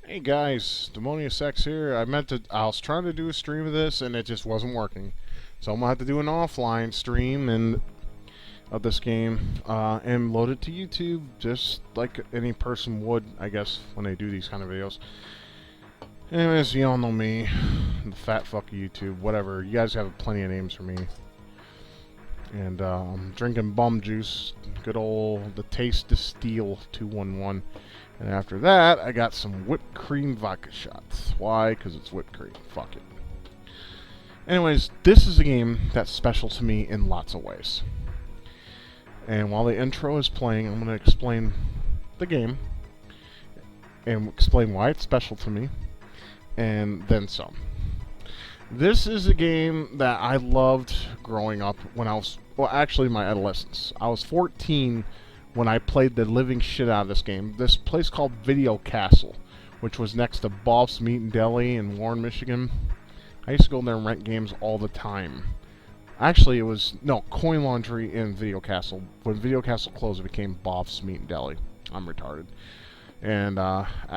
Hey guys, Demonius X here. I was trying to do a stream of this and it just wasn't working. So I'm gonna have to do an offline stream of this game and load it to YouTube just like any person would, I guess, when they do these kind of videos. Anyways, you all know me, the fat fuck of YouTube, whatever. You guys have plenty of names for me. And I'm drinking bum juice, good old the Taste of Steel 211. And after that, I got some whipped cream vodka shots. Why? Because it's whipped cream. Fuck it. Anyways, this is a game that's special to me in lots of ways. And while the intro is playing, I'm going to explain the game and explain why it's special to me, and then some. This is a game that I loved growing up when I was, well, actually my adolescence. I was 14 when I played the living shit out of this game. This place called Video Castle, which was next to Bob's Meat and Deli in Warren, Michigan. I used to go there and rent games all the time. Actually, it was, no, Coin Laundry in Video Castle. When Video Castle closed, it became Bob's Meat and Deli. I'm retarded. And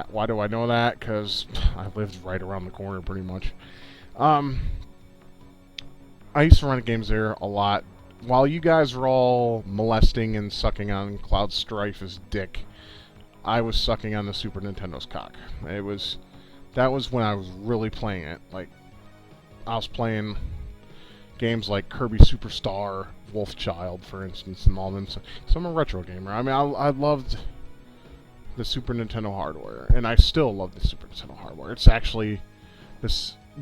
why do I know that? Because I lived right around the corner, pretty much. I used to rent games there a lot. While you guys were all molesting and sucking on Cloud Strife's dick, I was sucking on the Super Nintendo's cock. That was when I was really playing it. Like, I was playing games like Kirby Superstar, WolfChild, for instance, and all them. So I'm a retro gamer. I mean, I loved the Super Nintendo hardware, and I still love the Super Nintendo hardware. It's actually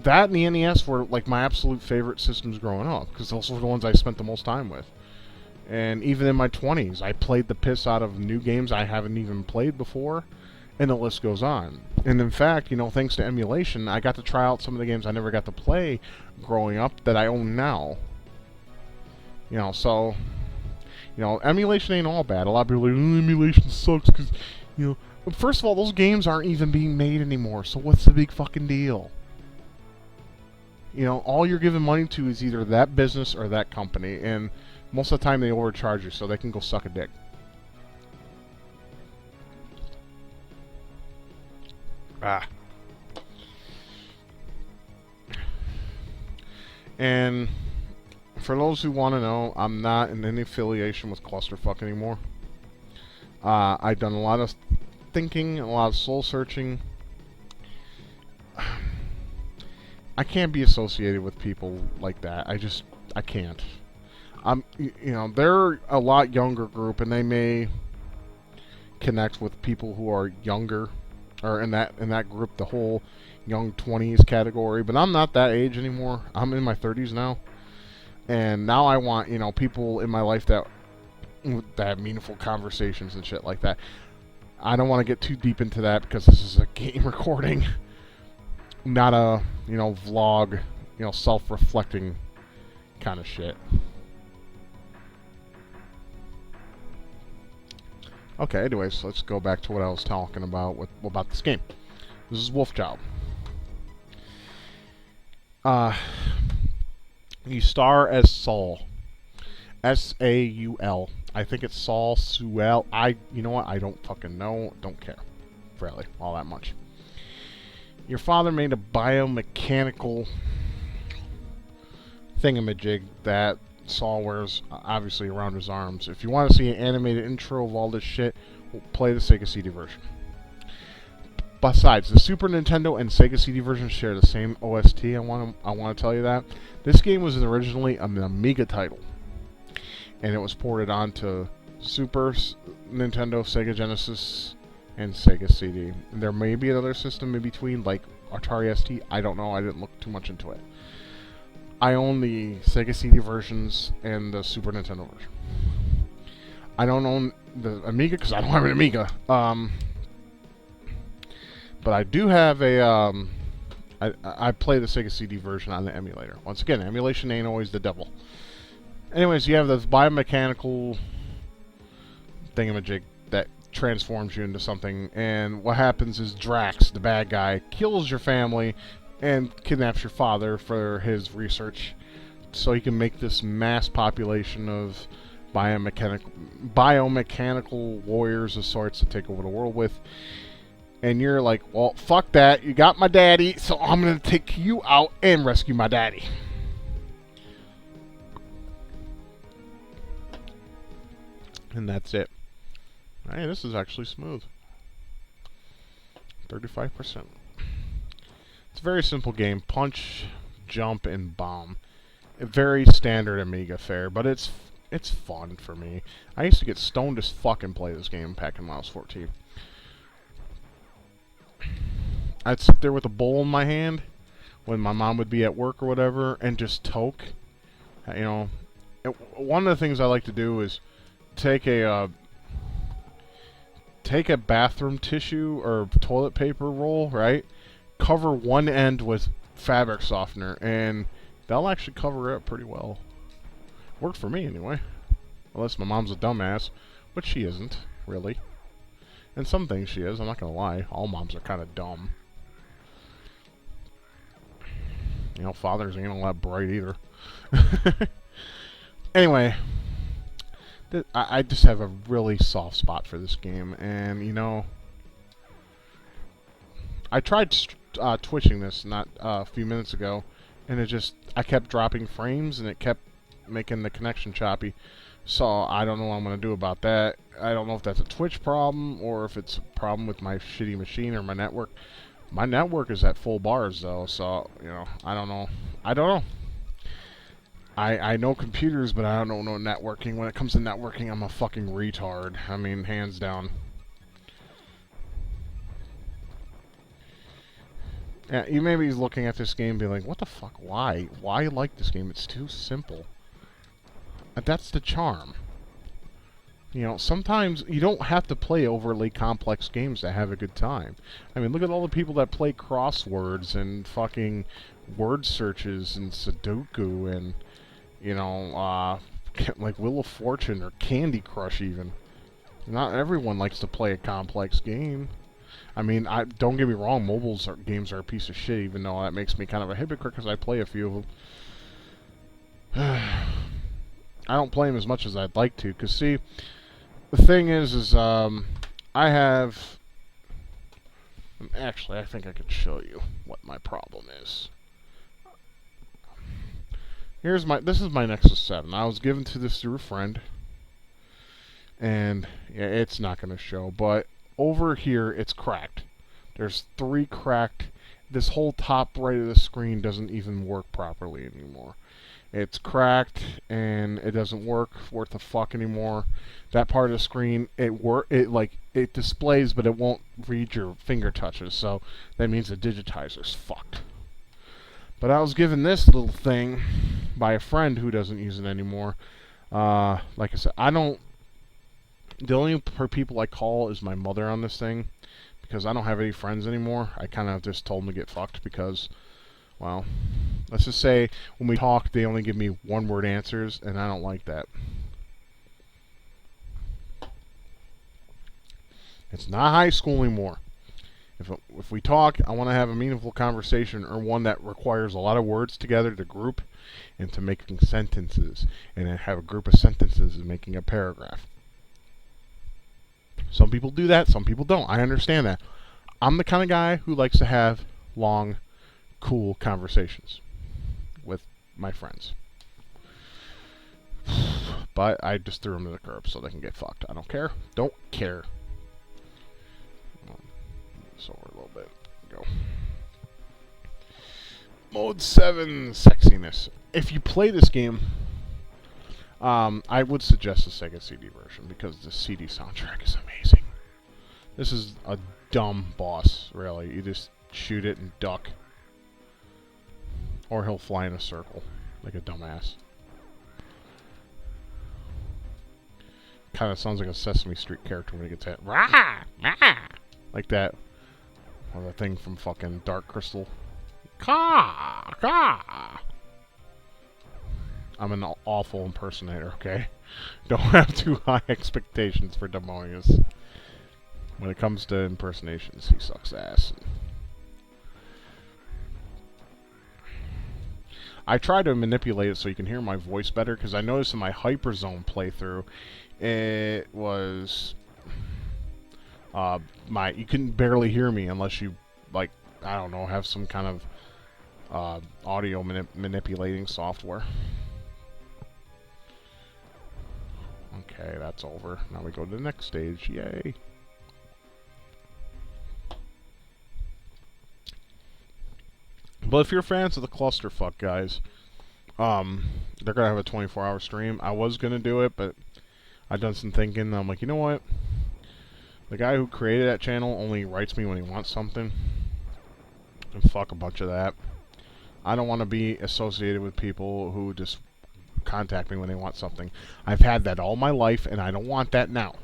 that and the NES were like my absolute favorite systems growing up, because those were the ones I spent the most time with. And even in my 20s, I played the piss out of new games I haven't even played before, and the list goes on. And in fact, you know, thanks to emulation, I got to try out some of the games I never got to play growing up that I own now. You know, so, you know, emulation ain't all bad. A lot of people are like, emulation sucks because, you know, first of all, those games aren't even being made anymore, so what's the big fucking deal? You know, all you're giving money to is either that business or that company, and most of the time they overcharge you so they can go suck a dick. And for those who want to know, I'm not in any affiliation with Clusterfuck anymore. I've done a lot of thinking, a lot of soul searching. I can't be associated with people like that. I can't. You know, they're a lot younger group, and they may connect with people who are younger, or in that group, the whole young 20s category. But I'm not that age anymore. I'm in my 30s now, and now I want, you know, people in my life that have meaningful conversations and shit like that. I don't want to get too deep into that because this is a game recording. Not a, you know, vlog, you know, self-reflecting kind of shit. Okay, anyways, let's go back to what I was talking about about this game. This is WolfChild. You star as Saul. S-A-U-L. I think it's Saul Suel. You know what? I don't fucking know. Don't care, really, all that much. Your father made a biomechanical thingamajig that Saul wears, obviously, around his arms. If you want to see an animated intro of all this shit, play the Sega CD version. Besides, the Super Nintendo and Sega CD version share the same OST. I want to tell you that. This game was originally an Amiga title, and it was ported onto Super Nintendo, Sega Genesis, and Sega CD. There may be another system in between, like Atari ST. I don't know. I didn't look too much into it. I own the Sega CD versions and the Super Nintendo version. I don't own the Amiga because I don't have an Amiga. But I do have a. I play the Sega CD version on the emulator. Once again, emulation ain't always the devil. Anyways, you have this biomechanical thingamajig that transforms you into something, and what happens is Drax, the bad guy, kills your family and kidnaps your father for his research so he can make this mass population of biomechanical warriors of sorts to take over the world with. And you're like, well, fuck that. You got my daddy, so I'm going to take you out and rescue my daddy. And that's it. Hey, this is actually smooth. 35%. It's a very simple game. Punch, jump, and bomb. A very standard Amiga fare, but it's fun for me. I used to get stoned as fuck and play this game back when I was 14. I'd sit there with a bowl in my hand when my mom would be at work or whatever and just toke. You know, one of the things I like to do is take a bathroom tissue or toilet paper roll, right? Cover one end with fabric softener, and that'll actually cover it up pretty well. Worked for me anyway. Unless my mom's a dumbass, which she isn't, really. And some things she is, I'm not gonna lie. All moms are kind of dumb. You know, fathers ain't all that bright either. Anyway, I just have a really soft spot for this game, and you know, I tried twitching this not a few minutes ago, and I kept dropping frames, and it kept making the connection choppy. So I don't know what I'm gonna do about that. I don't know if that's a Twitch problem or if it's a problem with my shitty machine or my network. My network is at full bars though, so you know, I don't know. I know computers, but I don't know networking. When it comes to networking, I'm a fucking retard. I mean, hands down. Yeah, you may be looking at this game and be like, what the fuck, why? Why like this game? It's too simple. That's the charm. You know, sometimes you don't have to play overly complex games to have a good time. I mean, look at all the people that play crosswords and fucking word searches and Sudoku and, you know, like Wheel of Fortune or Candy Crush even. Not everyone likes to play a complex game. I mean, don't get me wrong, games are a piece of shit, even though that makes me kind of a hypocrite because I play a few of them. I don't play them as much as I'd like to, because see, the thing is I have... Actually, I think I could show you what my problem is. This is my Nexus 7. I was given to this through a friend, and yeah, it's not going to show, but over here, it's cracked. There's 3 cracked. This whole top right of the screen doesn't even work properly anymore. It's cracked and it doesn't work worth a fuck anymore. That part of the screen, it displays, but it won't read your finger touches. So that means the digitizer's fucked. But I was given this little thing by a friend who doesn't use it anymore. Like I said, the only people I call is my mother on this thing, because I don't have any friends anymore. I kind of just told them to get fucked because, well, let's just say when we talk, they only give me one-word answers, and I don't like that. It's not high school anymore. If we talk, I want to have a meaningful conversation, or one that requires a lot of words together to group into making sentences, and then have a group of sentences and making a paragraph. Some people do that, some people don't. I understand that. I'm the kind of guy who likes to have long, cool conversations with my friends. But I just threw them to the curb so they can get fucked. I don't care. Don't care. So a little bit. Go. Mode 7, sexiness. If you play this game, I would suggest the Sega CD version because the CD soundtrack is amazing. This is a dumb boss, really. You just shoot it and duck. Or he'll fly in a circle, like a dumbass. Kind of sounds like a Sesame Street character when he gets hit. Rah! Rah! Like that. Or the thing from fucking Dark Crystal. Caw! Caw! I'm an awful impersonator, okay? Don't have too high expectations for Demonius. When it comes to impersonations, he sucks ass. I try to manipulate it so you can hear my voice better, because I noticed in my Hyperzone playthrough, it was You can barely hear me unless you, like, I don't know, have some kind of audio manipulating software. Okay, that's over. Now we go to the next stage. Yay! But if you're fans of the clusterfuck, guys, they're gonna have a 24-hour stream. I was gonna do it, but I've done some thinking. And I'm like, you know what? The guy who created that channel only writes me when he wants something. And fuck a bunch of that. I don't want to be associated with people who just contact me when they want something. I've had that all my life, and I don't want that now.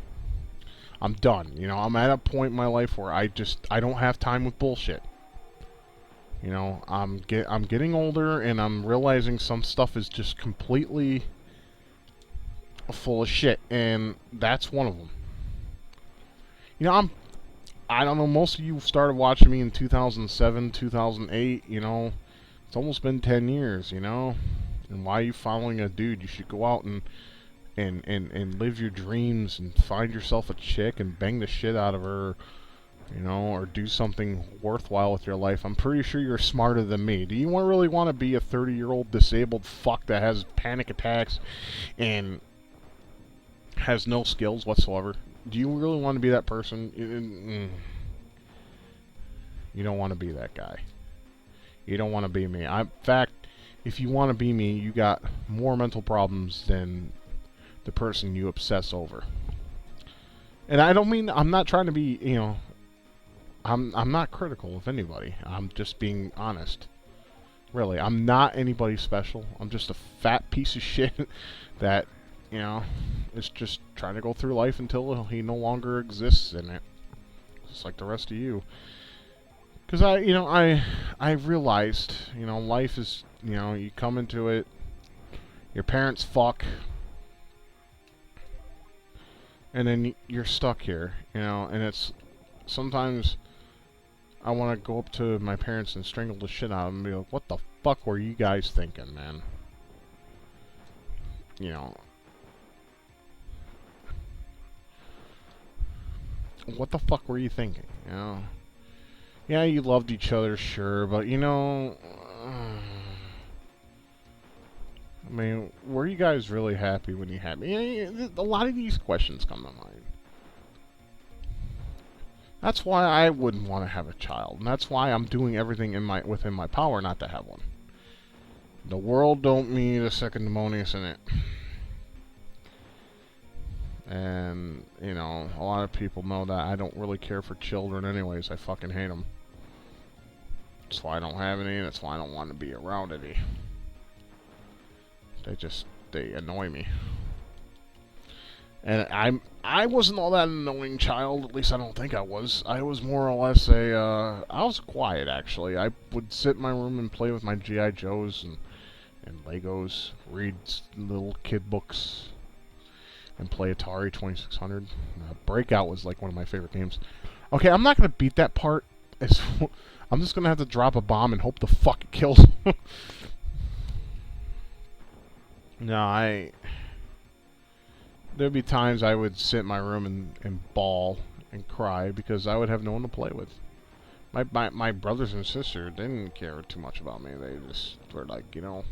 I'm done. You know, I'm at a point in my life where I don't have time with bullshit. You know, I'm getting older, and I'm realizing some stuff is just completely full of shit, and that's one of them. You know, I don't know, most of you started watching me in 2007, 2008, you know. It's almost been 10 years, you know. And why are you following a dude? You should go out and live your dreams and find yourself a chick and bang the shit out of her, you know, or do something worthwhile with your life. I'm pretty sure you're smarter than me. Do you really want to be a 30-year-old disabled fuck that has panic attacks and has no skills whatsoever? Do you really want to be that person? You don't want to be that guy. You don't want to be me. In fact, if you want to be me, you got more mental problems than the person you obsess over. And I don't mean, I'm not trying to be, you know, I'm not critical of anybody. I'm just being honest. Really, I'm not anybody special. I'm just a fat piece of shit that, you know, is just trying to go through life until he no longer exists in it. Just like the rest of you. Because I realized, you know, life is, you know, you come into it, your parents fuck, and then you're stuck here, you know, and it's, sometimes I want to go up to my parents and strangle the shit out of them and be like, what the fuck were you guys thinking, man? You know, what the fuck were you thinking, you know? Yeah, you loved each other, sure, but, you know, I mean, were you guys really happy when you had me? A lot of these questions come to mind. That's why I wouldn't want to have a child, and that's why I'm doing everything within my power not to have one. The world don't need a second Demonius in it. And, you know, a lot of people know that I don't really care for children anyways. I fucking hate them. That's why I don't have any, and that's why I don't want to be around any. They annoy me. And I wasn't all that annoying child, at least I don't think I was. I was more or less I was quiet, actually. I would sit in my room and play with my G.I. Joes and Legos, read little kid books, and play Atari 2600. Breakout was like one of my favorite games. Okay, I'm not going to beat that part. I'm just going to have to drop a bomb and hope the fuck it kills. No, there'd be times I would sit in my room and bawl and cry because I would have no one to play with. My brothers and sisters didn't care too much about me. They just were like, you know,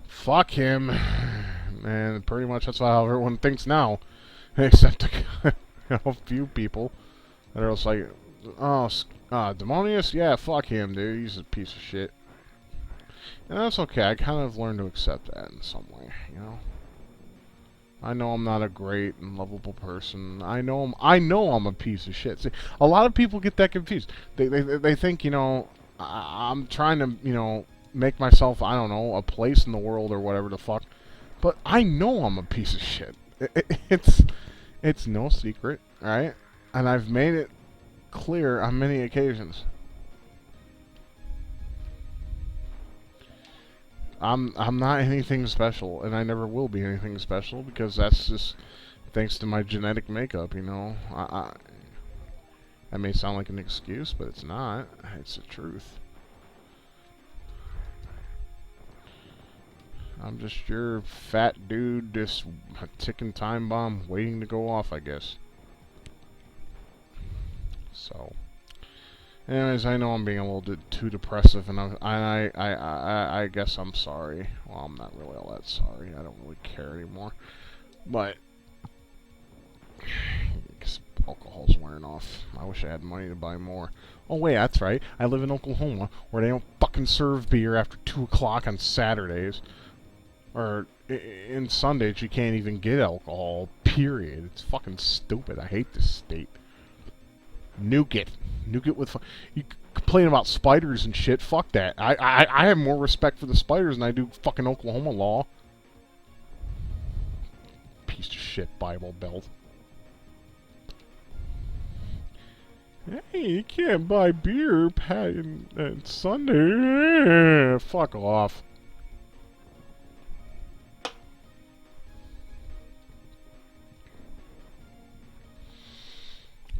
fuck him. And pretty much that's how everyone thinks now. Except a few people that are just like, oh, Demonius? Yeah, fuck him, dude. He's a piece of shit. And that's okay. I kind of learned to accept that in some way, you know? I know I'm not a great and lovable person. I know I'm a piece of shit. See, a lot of people get that confused. They think, you know, I'm trying to, you know, make myself, I don't know, a place in the world or whatever the fuck. But I know I'm a piece of shit. It's no secret, right? And I've made it clear on many occasions. I'm not anything special, and I never will be anything special because that's just thanks to my genetic makeup, you know. That may sound like an excuse, but it's not. It's the truth. I'm just your fat dude, just a ticking time bomb waiting to go off, I guess. So, anyways, I know I'm being a little bit too depressive, and I guess I'm sorry. Well, I'm not really all that sorry. I don't really care anymore. But I guess alcohol's wearing off. I wish I had money to buy more. Oh wait, that's right. I live in Oklahoma, where they don't fucking serve beer after 2 o'clock on Saturdays. Or in Sundays, you can't even get alcohol, period. It's fucking stupid. I hate this state. Nuke it. Nuke it with... You complain about spiders and shit. Fuck that. I have more respect for the spiders than I do fucking Oklahoma law. Piece of shit Bible Belt. Hey, you can't buy beer on Sunday. Fuck off.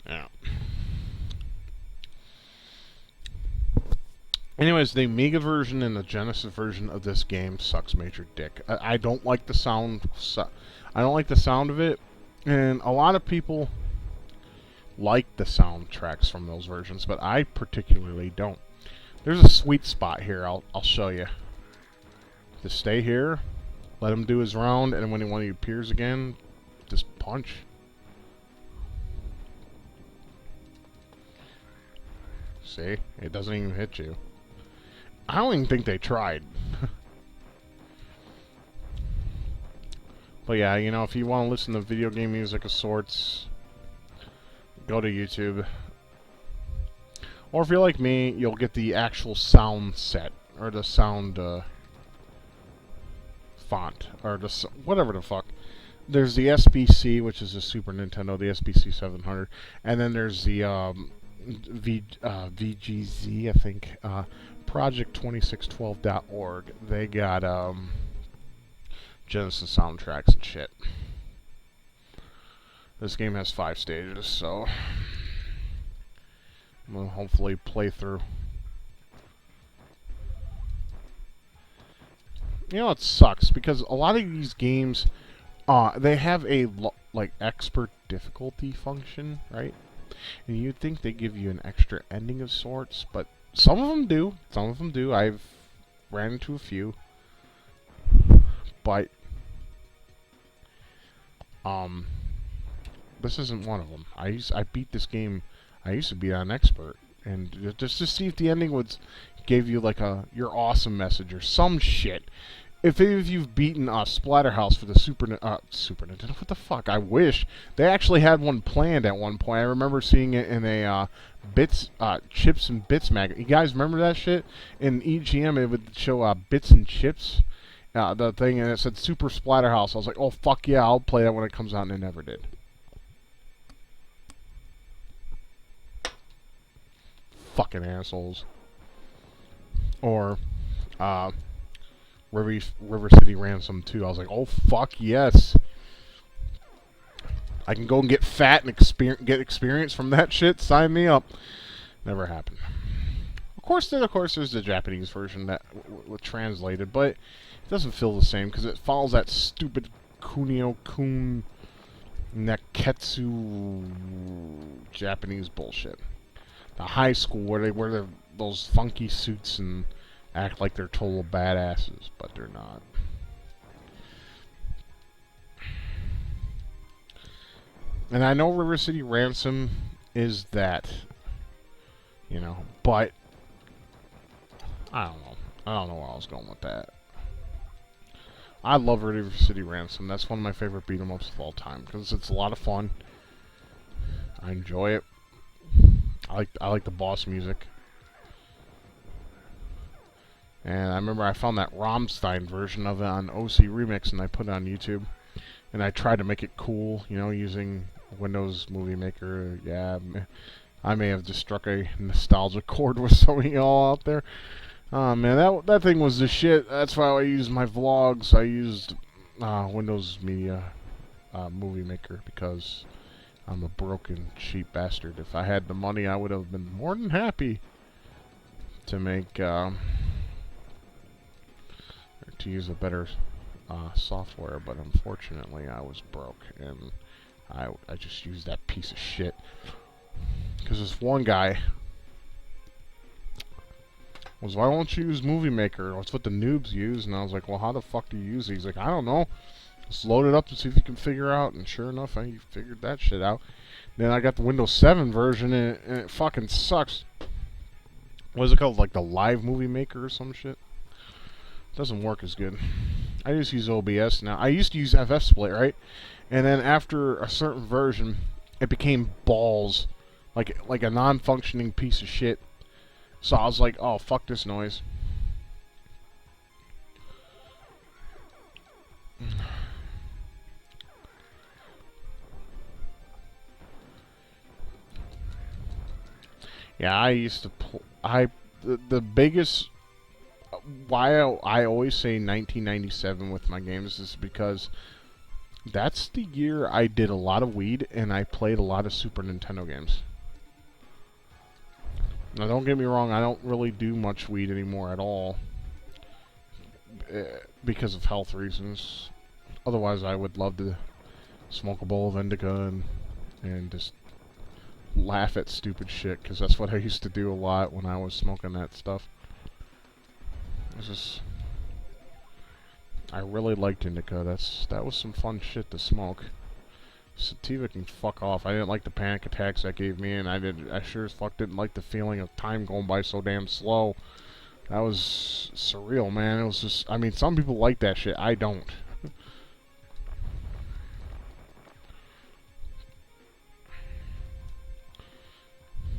Yeah. Anyways, the Amiga version and the Genesis version of this game sucks major dick. I don't like the sound. I don't like the sound of it, and a lot of people like the soundtracks from those versions, but I particularly don't. There's a sweet spot here. I'll show you. Just stay here, let him do his round, and when he appears again, just punch. See? It doesn't even hit you. I don't even think they tried. But yeah, you know, if you want to listen to video game music of sorts, go to YouTube. Or if you're like me, you'll get the actual sound set, or the sound font, or the whatever the fuck. There's the SBC, which is the Super Nintendo, the SBC 700, and then there's the VGZ, I think, Project2612.org. They got Genesis soundtracks and shit. This game has 5 stages, so we'll hopefully play through. You know, it sucks because a lot of these games, they have a like expert difficulty function, right? And you'd think they give you an extra ending of sorts, but some of them do. Some of them do. I've ran into a few, but this isn't one of them. I beat this game. I used to be on expert, and just to see if the ending would gave you like a "you're awesome" message or some shit. If you've beaten Splatterhouse for the Super Nintendo, what the fuck? I wish they actually had one planned at one point. I remember seeing it in a Chips and Bits magazine. You guys remember that shit? In EGM, it would show Bits and Chips, the thing, and it said Super Splatterhouse. I was like, oh fuck yeah, I'll play that when it comes out, and it never did. Fucking assholes. Or River City Ransom 2. I was like, oh fuck yes. I can go and get fat and get experience from that shit. Sign me up. Never happened. Of course, there's the Japanese version that was translated, but it doesn't feel the same because it follows that stupid Kunio-kun Neketsu Japanese bullshit. The high school where they wear those funky suits and act like they're total badasses, but they're not. And I know River City Ransom is that, you know, but I don't know. I don't know where I was going with that. I love River City Ransom. That's one of my favorite beat 'em ups of all time because it's a lot of fun. I enjoy it. I like the boss music. And I remember I found that Rammstein version of it on OC Remix, and I put it on YouTube. And I tried to make it cool, you know, using Windows Movie Maker. Yeah, I may have just struck a nostalgia chord with some of y'all out there. Oh man, that thing was the shit. That's why I used my vlogs. I used Windows Media Movie Maker because I'm a broken, cheap bastard. If I had the money, I would have been more than happy to make... to use a better software, but unfortunately I was broke and I just used that piece of shit. Because this one guy was, why won't you use Movie Maker? That's what the noobs use. And I was like, well, how the fuck do you use it? He's like, I don't know. Just load it up to see if you can figure out. And sure enough, I figured that shit out. Then I got the Windows 7 version, and it fucking sucks. What is it called? Like the Live Movie Maker or some shit? Doesn't work as good. I just use OBS now. I used to use FF Split, right? And then after a certain version, it became balls. Like a non-functioning piece of shit. So I was like, oh, fuck this noise. Yeah, I used to the biggest why I always say 1997 with my games is because that's the year I did a lot of weed and I played a lot of Super Nintendo games. Now, don't get me wrong, I don't really do much weed anymore at all because of health reasons. Otherwise, I would love to smoke a bowl of indica and just laugh at stupid shit, because that's what I used to do a lot when I was smoking that stuff. It's just, I really liked indica. That was some fun shit to smoke. Sativa can fuck off. I didn't like the panic attacks that gave me, and I sure as fuck didn't like the feeling of time going by so damn slow. That was surreal, man. It was just, I mean, some people like that shit. I don't.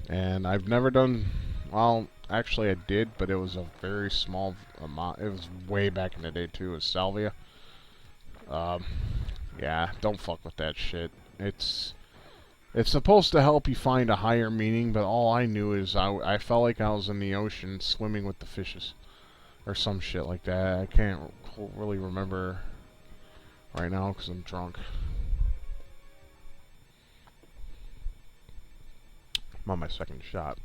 And I've never done, well, actually I did, but it was a very small amount. It was way back in the day too. It was salvia. Yeah, don't fuck with that shit. It's supposed to help you find a higher meaning, but all I knew is I felt like I was in the ocean swimming with the fishes. Or some shit like that. I can't really remember right now because I'm drunk. I'm on my second shot.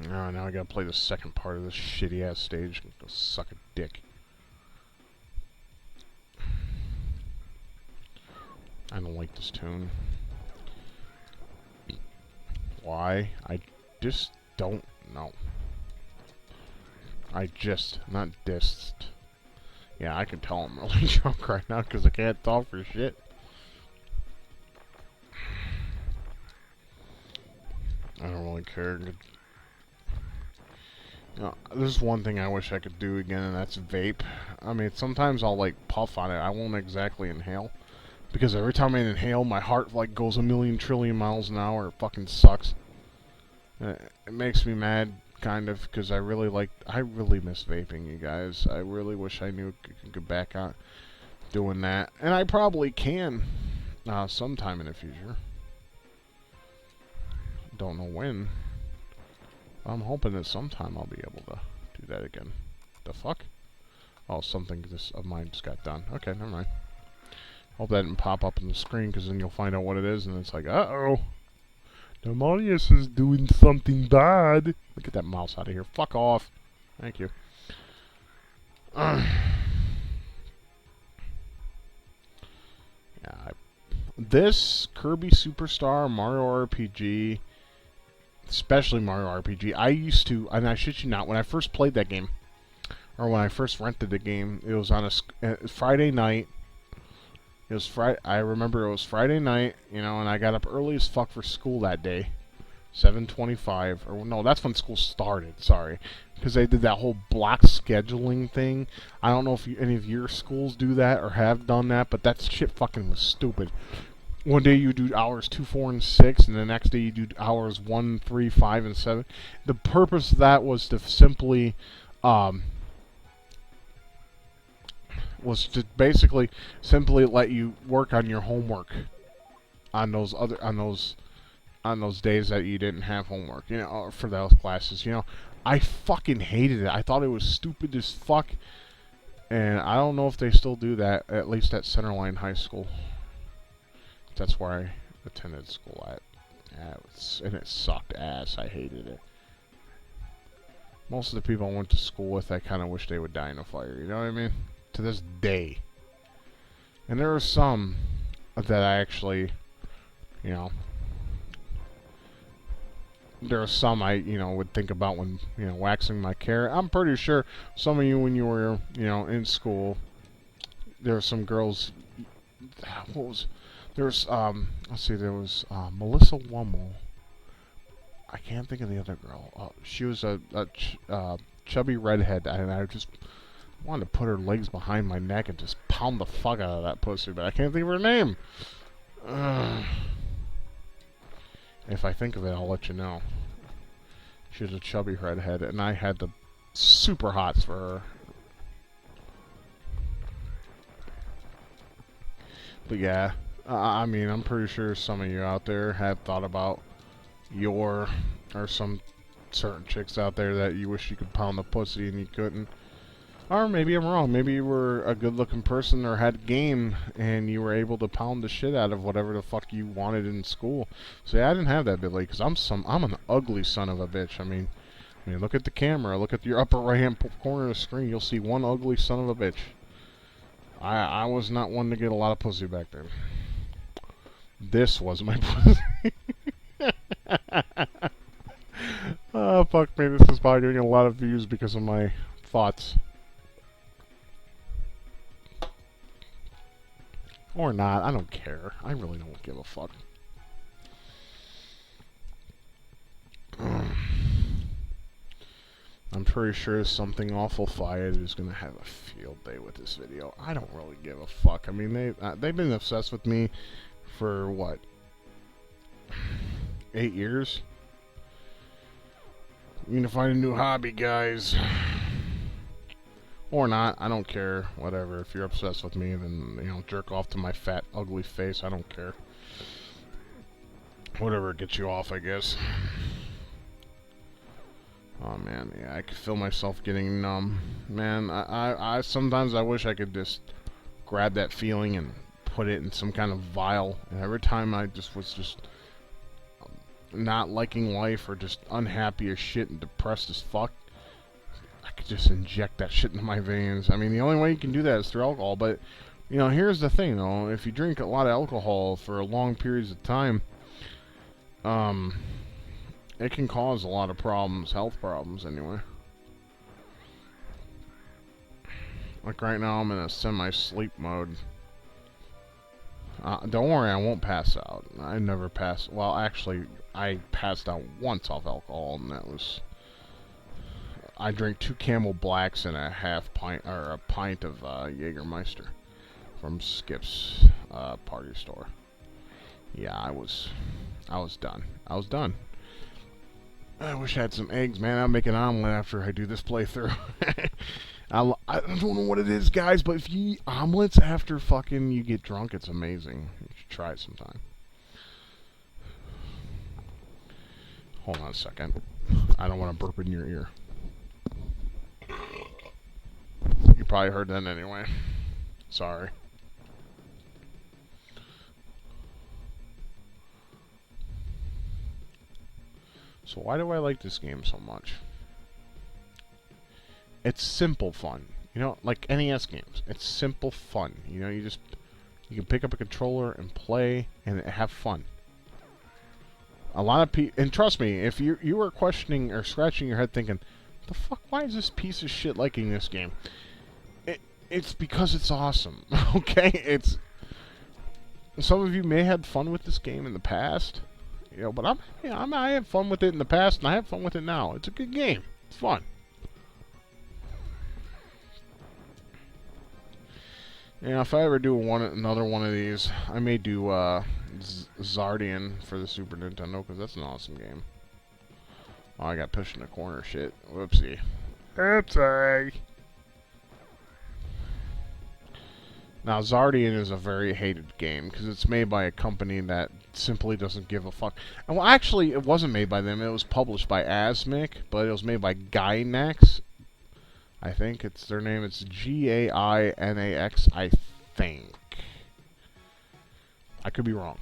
Oh, now I gotta play the second part of this shitty ass stage. Go suck a dick. I don't like this tune. Why? I just don't know. Not dissed. Yeah, I can tell I'm really drunk right now because I can't talk for shit. I don't really care. There's one thing I wish I could do again, and that's vape. I mean, sometimes I'll like puff on it. I won't exactly inhale, because every time I inhale, my heart like goes a million trillion miles an hour. It fucking sucks. It makes me mad, kind of, because I really miss vaping, you guys. I really wish I knew I could get back on doing that, and I probably can sometime in the future. Don't know when. I'm hoping that sometime I'll be able to do that again. The fuck? Oh, something of mine just got done. Okay, never mind. Hope that didn't pop up on the screen, because then you'll find out what it is, and it's like, uh-oh. Demonius is doing something bad. Look at that mouse out of here. Fuck off. Thank you. Yeah, this Kirby Superstar, Mario RPG, especially Mario RPG, I used to, and I shit you not, when I first played that game, or when I first rented the game, it was on a Friday night. It was I remember it was Friday night, you know, and I got up early as fuck for school that day. 7:25, or no, that's when school started, sorry. Because they did that whole block scheduling thing. I don't know if any of your schools do that or have done that, but that shit fucking was stupid. One day you do hours 2, 4, and 6, and the next day you do hours 1, 3, 5, and 7. The purpose of that was to simply, simply let you work on your homework on those days that you didn't have homework, you know, for those classes. You know, I fucking hated it. I thought it was stupid as fuck, and I don't know if they still do that, at least at Centerline High School. That's where I attended school at. Yeah, and it sucked ass. I hated it. Most of the people I went to school with, I kind of wish they would die in a fire. You know what I mean? To this day. And there are some that I actually, you know, there are some I, would think about when, waxing my hair. I'm pretty sure some of you, when you were, in school, there were some girls. What was there's let's see, there was Melissa Wummel. I can't think of the other girl. She was a chubby redhead, and I just wanted to put her legs behind my neck and just pound the fuck out of that pussy, but I can't think of her name. If I think of it, I'll let you know. She was a chubby redhead, and I had the super hots for her. But yeah, I mean, I'm pretty sure some of you out there have thought about or some certain chicks out there that you wish you could pound the pussy and you couldn't. Or maybe I'm wrong. Maybe you were a good-looking person or had game and you were able to pound the shit out of whatever the fuck you wanted in school. See, I didn't have that ability because I'm an ugly son of a bitch. I mean, look at the camera. Look at your upper right-hand corner of the screen. You'll see one ugly son of a bitch. I was not one to get a lot of pussy back then. This was my pussy. Oh, fuck me. This is probably getting a lot of views because of my thoughts. Or not. I don't care. I really don't give a fuck. I'm pretty sure something awful fired is gonna have a field day with this video. I don't really give a fuck. I mean, they've been obsessed with me for what, 8 years? You need to find a new hobby, guys. Or not. I don't care. Whatever. If you're obsessed with me, then jerk off to my fat, ugly face. I don't care. Whatever gets you off, I guess. Oh man, yeah, I could feel myself getting numb. Man, I sometimes I wish I could just grab that feeling and put it in some kind of vial. And every time I was not liking life or just unhappy as shit and depressed as fuck, I could just inject that shit into my veins. I mean, the only way you can do that is through alcohol. But here's the thing, though: if you drink a lot of alcohol for long periods of time, it can cause a lot of problems, health problems anyway. Like right now I'm in a semi-sleep mode. Don't worry, I won't pass out. I never pass. Well, actually, I passed out once off alcohol, and that was... I drank 2 Camel Blacks and a pint of Jägermeister from Skip's party store. Yeah, I was done. I was done. I wish I had some eggs, man. I'll make an omelet after I do this playthrough. I don't know what it is, guys, but if you eat omelets after fucking you get drunk, it's amazing. You should try it sometime. Hold on a second. I don't want to burp in your ear. You probably heard that anyway. Sorry. So why do I like this game so much? It's simple fun. Like NES games. It's simple fun. You can pick up a controller and play and have fun. A lot of people, and trust me, if you were questioning or scratching your head thinking, the fuck, why is this piece of shit liking this game? It's because it's awesome. Okay? Some of you may have had fun with this game in the past. But I had fun with it in the past, and I have fun with it now. It's a good game. It's fun. If I ever do another one of these, I may do Zardian for the Super Nintendo, because that's an awesome game. Oh, I got pushed in the corner. Shit. Whoopsie. Oopsie. Now, Zardian is a very hated game because it's made by a company that simply doesn't give a fuck. And well, actually, it wasn't made by them. It was published by Asmic, but it was made by Gainax. I think it's their name. It's Gainax, I think. I could be wrong.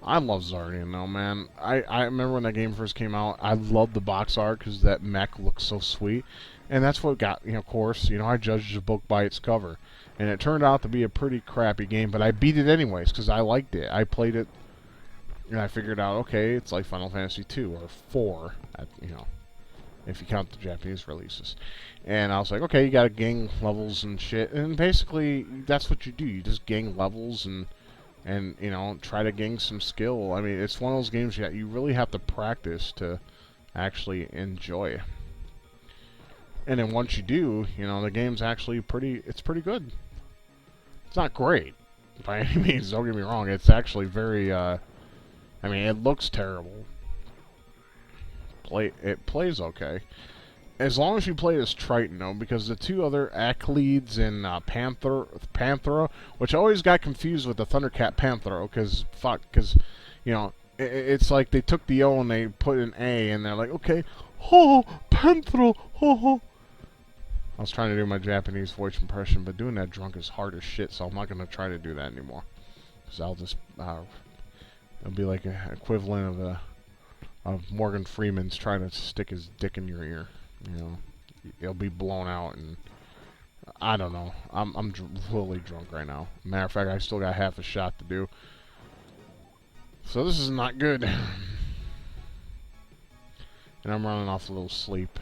I love Zardian, though, man. I remember when that game first came out, I loved the box art because that mech looks so sweet. And that's what got, of course, I judged the book by its cover. And it turned out to be a pretty crappy game, but I beat it anyways because I liked it. I played it, And I figured out, okay, it's like Final Fantasy 2 or 4, you know, if you count the Japanese releases. And I was like, okay, you gotta gang levels and shit. And basically, that's what you do. You just gang levels and you know, try to gain some skill. I mean, it's one of those games that you really have to practice to actually enjoy. And then once you do, you know, the game's actually it's pretty good. It's not great by any means, don't get me wrong. It's actually very, I mean, it looks terrible. It plays okay. As long as you play as Triton, though, because the two other Acleads and Panthera, which I always got confused with the Thundercat Panthera, because, you know, it's like they took the O and they put an A, and they're like, okay, oh, Panthera, oh. I was trying to do my Japanese voice impression, but doing that drunk is hard as shit, so I'm not going to try to do that anymore. Because I'll just, it'll be like an equivalent of Morgan Freeman's trying to stick his dick in your ear. You know, it'll be blown out, and I don't know. I'm really drunk right now. Matter of fact, I still got half a shot to do. So this is not good. And I'm running off a little sleep.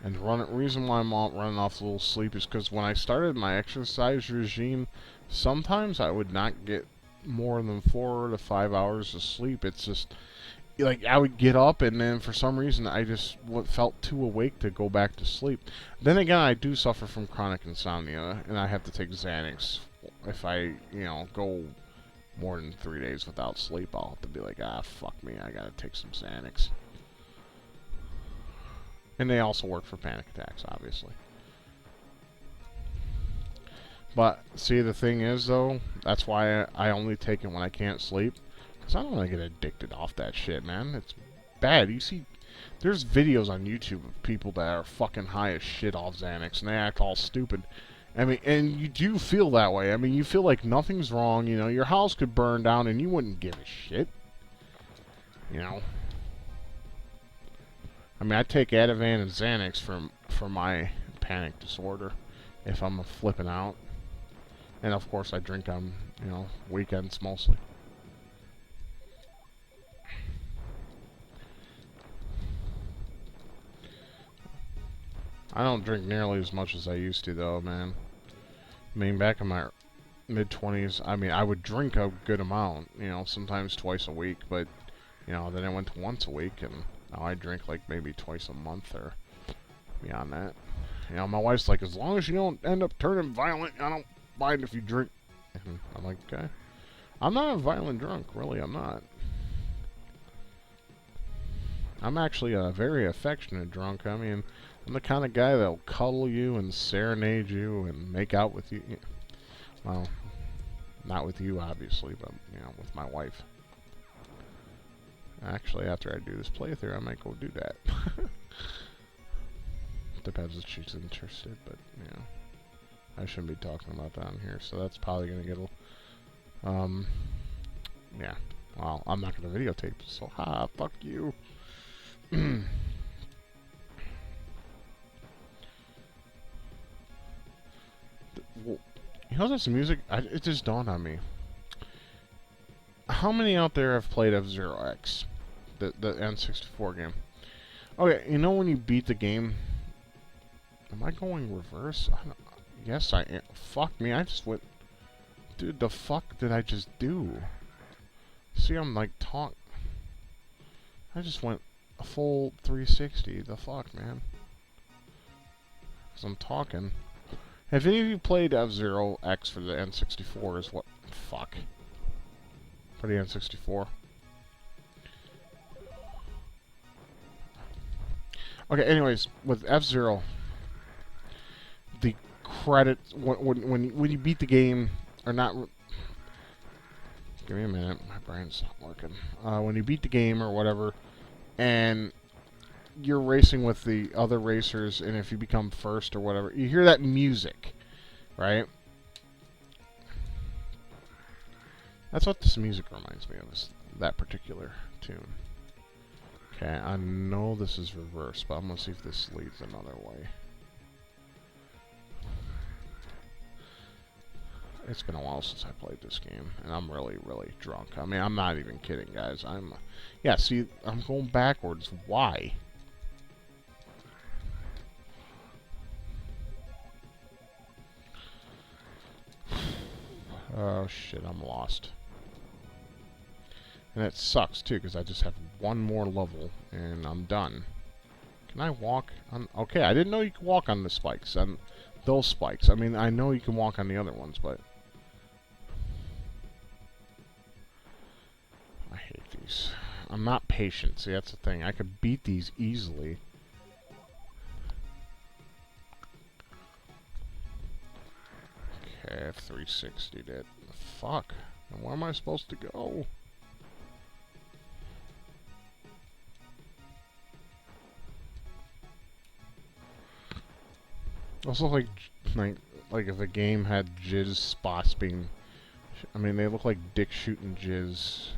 And the reason why I'm running off a little sleep is because when I started my exercise regime, sometimes I would not get more than 4 to 5 hours of sleep. It's just, like, I would get up and then for some reason I just felt too awake to go back to sleep. Then again, I do suffer from chronic insomnia, and I have to take Xanax. If I, you know, go more than 3 days without sleep, I'll have to be like, fuck me, I gotta take some Xanax. And they also work for panic attacks, obviously. But, see, the thing is, though, that's why I only take it when I can't sleep. Because I don't want to get addicted off that shit, man. It's bad. You see, there's videos on YouTube of people that are fucking high as shit off Xanax, and they act all stupid. I mean, and you do feel that way. I mean, you feel like nothing's wrong, you know. Your house could burn down, and you wouldn't give a shit. You know? I mean, I take Ativan and Xanax for my panic disorder if I'm flipping out. And of course I drink on, you know, weekends mostly. I don't drink nearly as much as I used to, though, man. I mean, back in my mid-20s, I mean, I would drink a good amount, you know, sometimes twice a week, but, you know, then I went to once a week, and now I drink like maybe twice a month or beyond that. You know, my wife's like, as long as you don't end up turning violent, I don't mind if you drink. And I'm like, okay. I'm not a violent drunk, really, I'm not. I'm actually a very affectionate drunk. I mean, I'm the kind of guy that'll cuddle you and serenade you and make out with you. Well, not with you, obviously, but, you know, with my wife. Actually, after I do this playthrough, I might go do that. Depends if she's interested, but, you know, I shouldn't be talking about that on here, so that's probably going to get a yeah. Well, I'm not going to videotape, so fuck you. Well, you know, this music, it just dawned on me. How many out there have played F-Zero X? The N64 game. Okay, you know when you beat the game... Am I going reverse? Yes, I am. Fuck me, I just went... Dude, the fuck did I just do? See, I'm like I just went a full 360. The fuck, man? Because I'm talking. Have any of you played F-Zero X for the N64? Is what... Fuck. For the N64. Okay, anyways, with F-Zero, the credits when you beat the game or not. Give me a minute, my brain's not working. When you beat the game or whatever, and you're racing with the other racers, and if you become first or whatever, you hear that music, right? That's what this music reminds me of, is that particular tune. Okay, I know this is reverse, but I'm going to see if this leads another way. It's been a while since I played this game, and I'm really, really drunk. I mean, I'm not even kidding, guys. Yeah, see, I'm going backwards. Why? Oh, shit, I'm lost. And it sucks, too, because I just have one more level, and I'm done. Can I walk on... Okay, I didn't know you could walk on the spikes. On those spikes. I mean, I know you can walk on the other ones, but... I hate these. I'm not patient. See, that's the thing. I could beat these easily. Okay, F360'd it. Fuck. And where am I supposed to go? Also, like if a game had jizz spots being... I mean, they look like dick shooting jizz.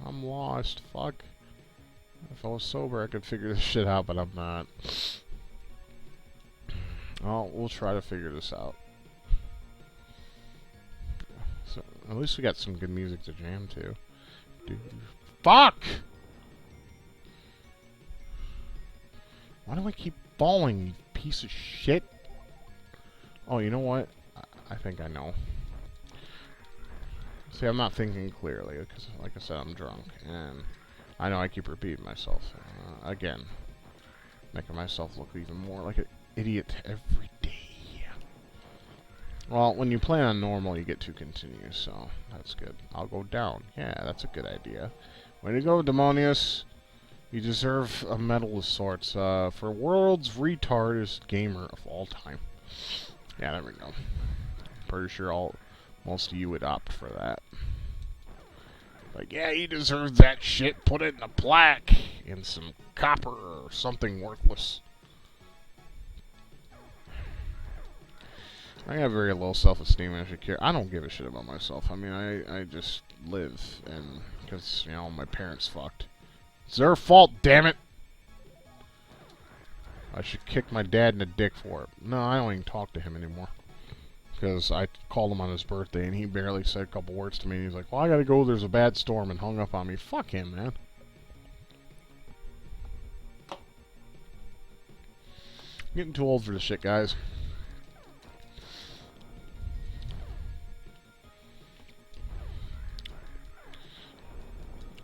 I'm lost. Fuck. If I was sober, I could figure this shit out, but I'm not. Oh, we'll try to figure this out. So, at least we got some good music to jam to. Dude. Fuck! Why do I keep falling, you piece of shit? Oh, you know what? I think I know. See, I'm not thinking clearly, because, like I said, I'm drunk, and I know I keep repeating myself. Again, making myself look even more like an idiot every day. Well, when you play on normal, you get to continue, so that's good. I'll go down. Yeah, that's a good idea. Way to go, Demonius. You deserve a medal of sorts for world's retardest gamer of all time. Yeah, there we go. Pretty sure most of you would opt for that. Like, yeah, he deserves that shit. Put it in a plaque in some copper or something worthless. I have very low self-esteem, as you care. I don't give a shit about myself. I mean, I just live, and because, you know, my parents fucked. It's their fault, damn it! I should kick my dad in the dick for it. No, I don't even talk to him anymore. Because I called him on his birthday, and he barely said a couple words to me. And he's like, well, I gotta go, there's a bad storm, and hung up on me. Fuck him, man. I'm getting too old for this shit, guys.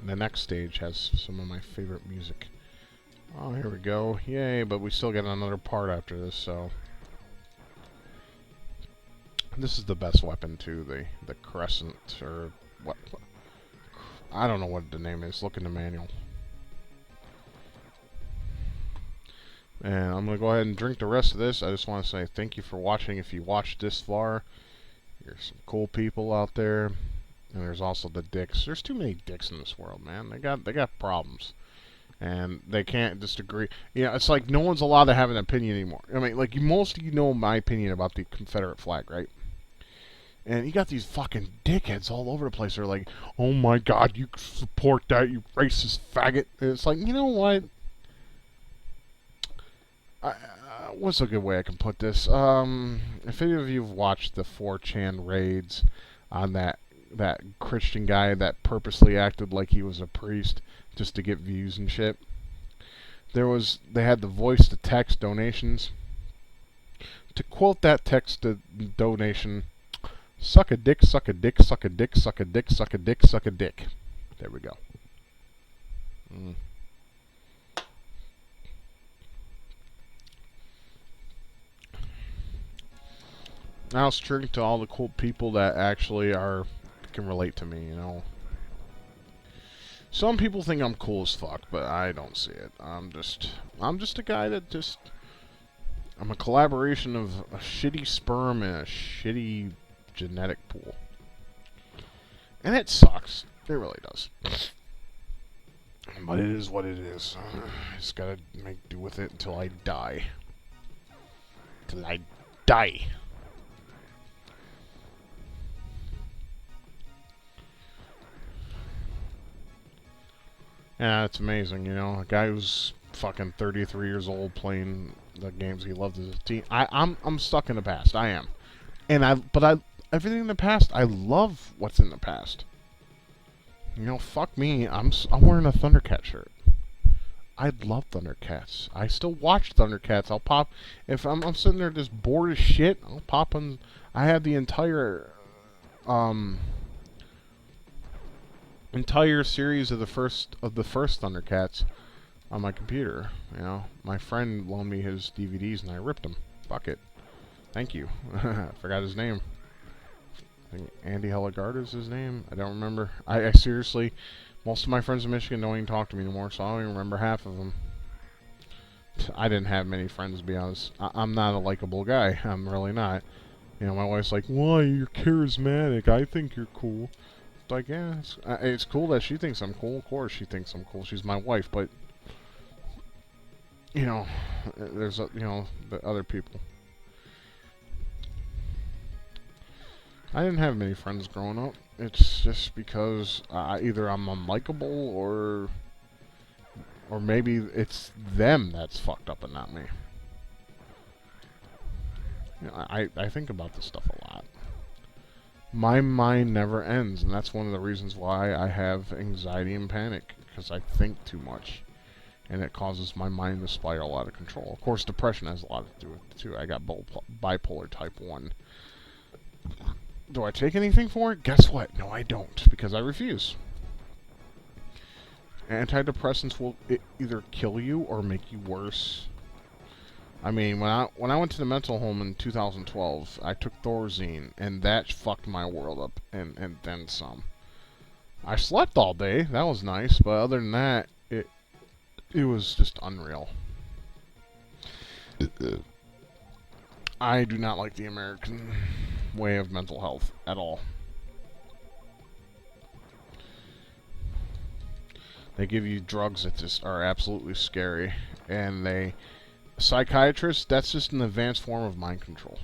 The next stage has some of my favorite music. Oh, here we go. Yay, but we still get another part after this, so... This is the best weapon, too, the Crescent, or... what? I don't know what the name is. Look in the manual. And I'm going to go ahead and drink the rest of this. I just want to say thank you for watching. If you watched this far, you're some cool people out there. And there's also the dicks. There's too many dicks in this world, man. They got problems. And they can't just agree. You know, it's like no one's allowed to have an opinion anymore. I mean, like, most of you know my opinion about the Confederate flag, right? And you got these fucking dickheads all over the place. They're like, oh my god, you support that, you racist faggot. And it's like, you know what? What's a good way I can put this? If any of you have watched the 4chan raids on that Christian guy that purposely acted like he was a priest just to get views and shit. They had the voice to text donations. To quote that text to donation, suck a dick, suck a dick, suck a dick, suck a dick, suck a dick, suck a dick. There we go. Now it's true to all the cool people that actually can relate to me, you know. Some people think I'm cool as fuck, but I don't see it. I'm just a guy that I'm a collaboration of a shitty sperm and a shitty genetic pool. And it sucks. It really does. But it is what it is. I just gotta make do with it until I die. Till I die. Yeah, it's amazing, you know. A guy who's fucking 33 years old playing the games he loved as a teen. I'm stuck in the past. I am. everything in the past, I love what's in the past. You know, fuck me, I'm wearing a Thundercat shirt. I love Thundercats. I still watch Thundercats. I'll pop if I'm sitting there just bored as shit. I'll pop on. I have the entire series of the first Thundercats on my computer. You know, my friend loaned me his DVDs and I ripped them. Fuck it. Thank you. I forgot his name. I think Andy Hellegard is his name. I don't remember. I seriously, most of my friends in Michigan don't even talk to me anymore, so I don't even remember half of them. I didn't have many friends, to be honest. I'm not a likable guy. I'm really not. You know, my wife's like, "Why? You're charismatic. I think you're cool." It's like, yeah, it's cool that she thinks I'm cool. Of course she thinks I'm cool. She's my wife, but, you know, there's, you know, the other people. I didn't have many friends growing up. It's just because either I'm unlikable or maybe it's them that's fucked up and not me. You know, I think about this stuff a lot. My mind never ends, and that's one of the reasons why I have anxiety and panic, because I think too much, and it causes my mind to spiral out of control. Of course, depression has a lot to do with it, too. I got bipolar type 1. Do I take anything for it? Guess what? No, I don't, because I refuse. Antidepressants will either kill you or make you worse. I mean, when I went to the mental home in 2012, I took Thorazine, and that fucked my world up, and then some. I slept all day. That was nice, but other than that, it was just unreal. I do not like the American way of mental health at all. They give you drugs that just are absolutely scary, and psychiatrists, that's just an advanced form of mind control.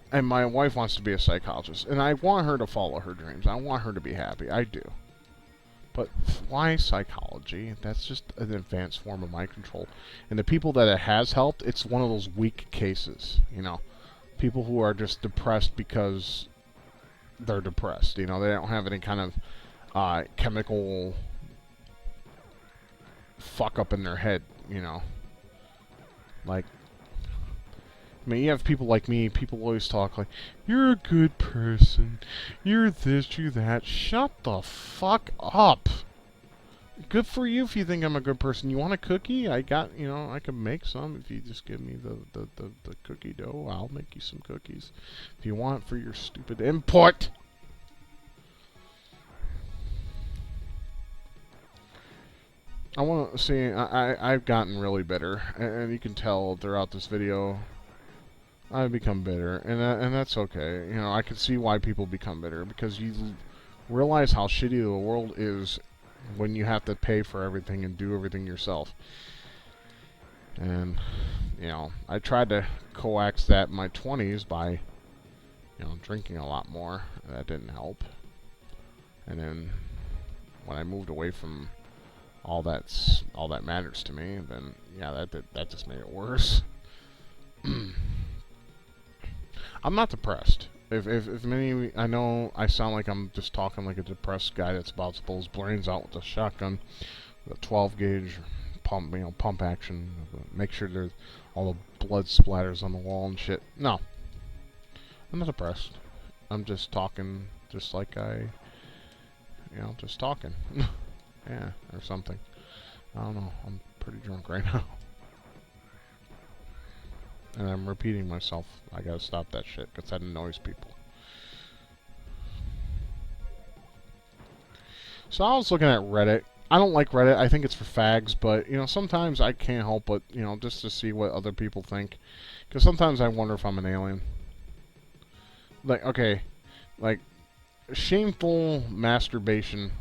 And my wife wants to be a psychologist, and I want her to follow her dreams. I want her to be happy. I do. But why psychology? That's just an advanced form of mind control. And the people that it has helped, it's one of those weak cases, you know. People who are just depressed because they're depressed. You know, they don't have any kind of chemical fuck up in their head, you know. Like, I mean, you have people like me, people always talk like, "You're a good person, you're this, you're that." Shut the fuck up. Good for you if you think I'm a good person. You want a cookie? I got, you know, I can make some. If you just give me the cookie dough, I'll make you some cookies. If you want for your stupid input. I want to see, I've gotten really bitter, and you can tell throughout this video, I've become bitter, and that's okay. You know, I can see why people become bitter, because you realize how shitty the world is when you have to pay for everything and do everything yourself. And, you know, I tried to coax that in my 20s by, you know, drinking a lot more. That didn't help. And then, when I moved away from all that matters to me, then yeah, that just made it worse. I'm not depressed. If many, I know I sound like I'm just talking like a depressed guy that's about to pull his brains out with a shotgun, with a 12 gauge pump, you know, pump action, make sure there's all the blood splatters on the wall and shit. No, I'm not depressed. I'm just talking, just like just talking. Yeah, or something. I don't know. I'm pretty drunk right now. And I'm repeating myself. I gotta stop that shit, because that annoys people. So I was looking at Reddit. I don't like Reddit. I think it's for fags, but, you know, sometimes I can't help but, you know, just to see what other people think. Because sometimes I wonder if I'm an alien. Like, okay, like, shameful masturbation,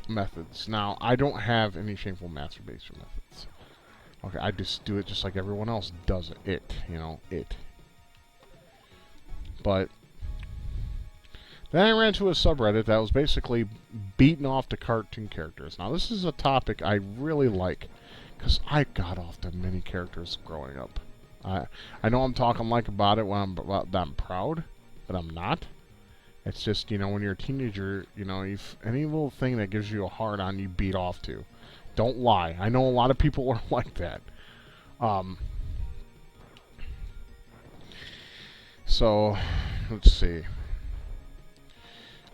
methods. Now, I don't have any shameful masturbation methods. Okay, I just do it just like everyone else does it. But then I ran to a subreddit that was basically beating off to cartoon characters. Now, this is a topic I really like, because I got off to many characters growing up. I know I'm talking like about it when I'm proud, but I'm not. It's just, you know, when you're a teenager, you know, if any little thing that gives you a hard on, you beat off to. Don't lie. I know a lot of people are like that. So, let's see.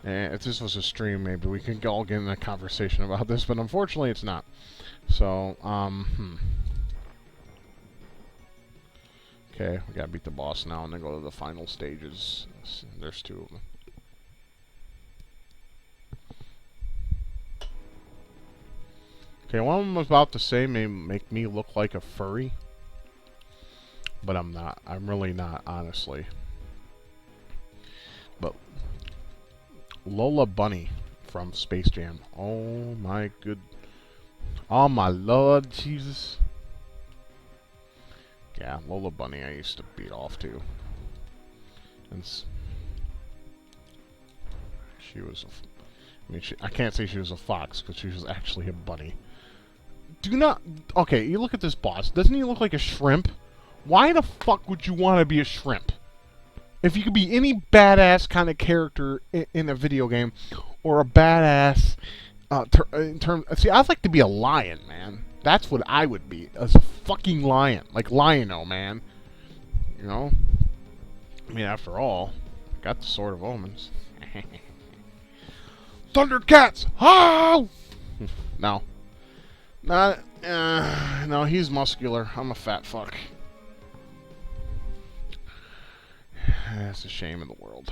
If this was a stream, maybe we could all get in a conversation about this, but unfortunately it's not. So, Okay, we gotta beat the boss now and then go to the final stages. There's 2 of them. Okay, one of them was about to say may make me look like a furry. But I'm not. I'm really not, honestly. But Lola Bunny from Space Jam. Oh my good. Oh my Lord Jesus. Yeah, Lola Bunny I used to beat off to. And she was I can't say she was a fox because she was actually a bunny. Do not... Okay, you look at this boss. Doesn't he look like a shrimp? Why the fuck would you want to be a shrimp? If you could be any badass kind of character in a video game, or a badass in terms... See, I'd like to be a lion, man. That's what I would be, as a fucking lion. Like Lion-O, man. You know? I mean, after all, got the Sword of Omens. Thundercats! Oh! No. No, he's muscular. I'm a fat fuck. That's a shame in the world.